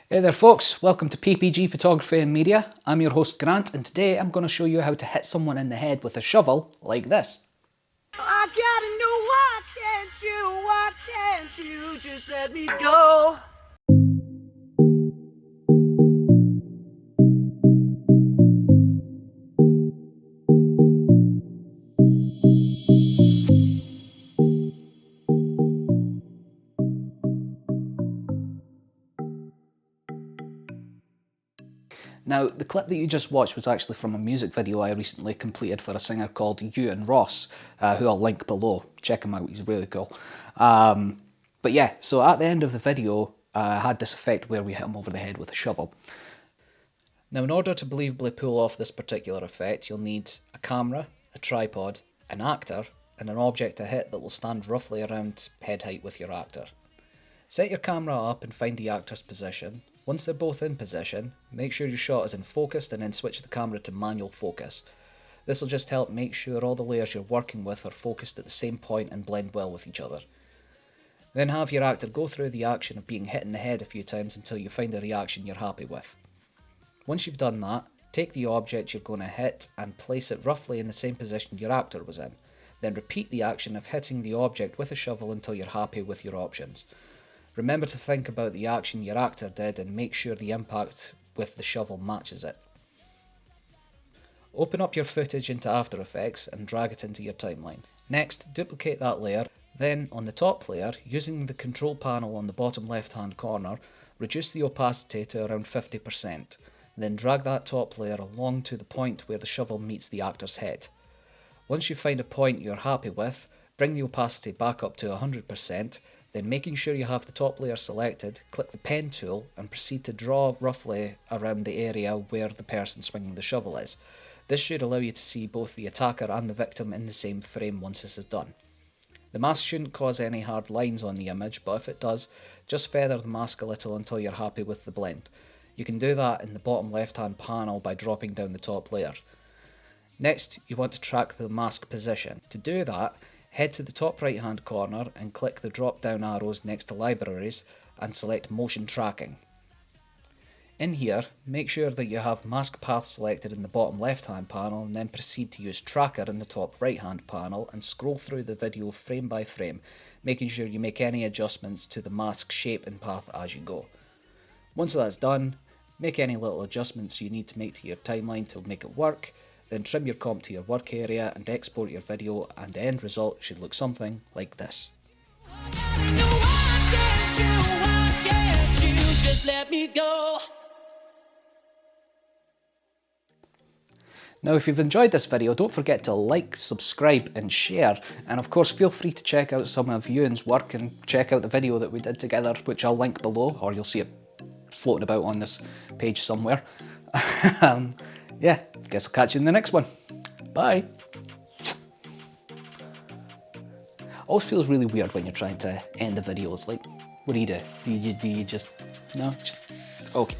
Hey there folks, welcome to PPG Photography and Media. I'm your host Grant, and today I'm going to show you how to hit someone in the head with a shovel like this. I gotta know, why can't you just let me go? Now, the clip that you just watched was actually from a music video I recently completed for a singer called Ewan Ross, who I'll link below. Check him out, he's really cool. But yeah, so at the end of the video, I had this effect where we hit him over the head with a shovel. Now, in order to believably pull off this particular effect, you'll need a camera, a tripod, an actor, and an object to hit that will stand roughly around head height with your actor. Set your camera up and find the actor's position. Once they're both in position, make sure your shot is in focus and then switch the camera to manual focus. This will just help make sure all the layers you're working with are focused at the same point and blend well with each other. Then have your actor go through the action of being hit in the head a few times until you find a reaction you're happy with. Once you've done that, take the object you're going to hit and place it roughly in the same position your actor was in. Then repeat the action of hitting the object with a shovel until you're happy with your options. Remember to think about the action your actor did and make sure the impact with the shovel matches it. Open up your footage into After Effects and drag it into your timeline. Next, duplicate that layer. Then, on the top layer, using the control panel on the bottom left hand corner, reduce the opacity to around 50%. Then drag that top layer along to the point where the shovel meets the actor's head. Once you find a point you're happy with, bring the opacity back up to 100%. Then, making sure you have the top layer selected, click the pen tool and proceed to draw roughly around the area where the person swinging the shovel is. This should allow you to see both the attacker and the victim in the same frame once this is done. The mask shouldn't cause any hard lines on the image, but if it does, just feather the mask a little until you're happy with the blend. You can do that in the bottom left hand panel by dropping down the top layer. Next, you want to track the mask position. To do that, head to the top right hand corner and click the drop down arrows next to libraries and select motion tracking. In here, make sure that you have mask path selected in the bottom left hand panel and then proceed to use tracker in the top right hand panel and scroll through the video frame by frame, making sure you make any adjustments to the mask shape and path as you go. Once that's done, make any little adjustments you need to make to your timeline to make it work. Then trim your comp to your work area and export your video, and the end result should look something like this. Now, if you've enjoyed this video, don't forget to like, subscribe and share, and of course feel free to check out some of Ewan's work and check out the video that we did together, which I'll link below, or you'll see it floating about on this page somewhere. Yeah, guess I'll catch you in the next one. Bye. Always feels really weird when you're trying to end the video. It's like, what do? Do you just, no? Just, okay.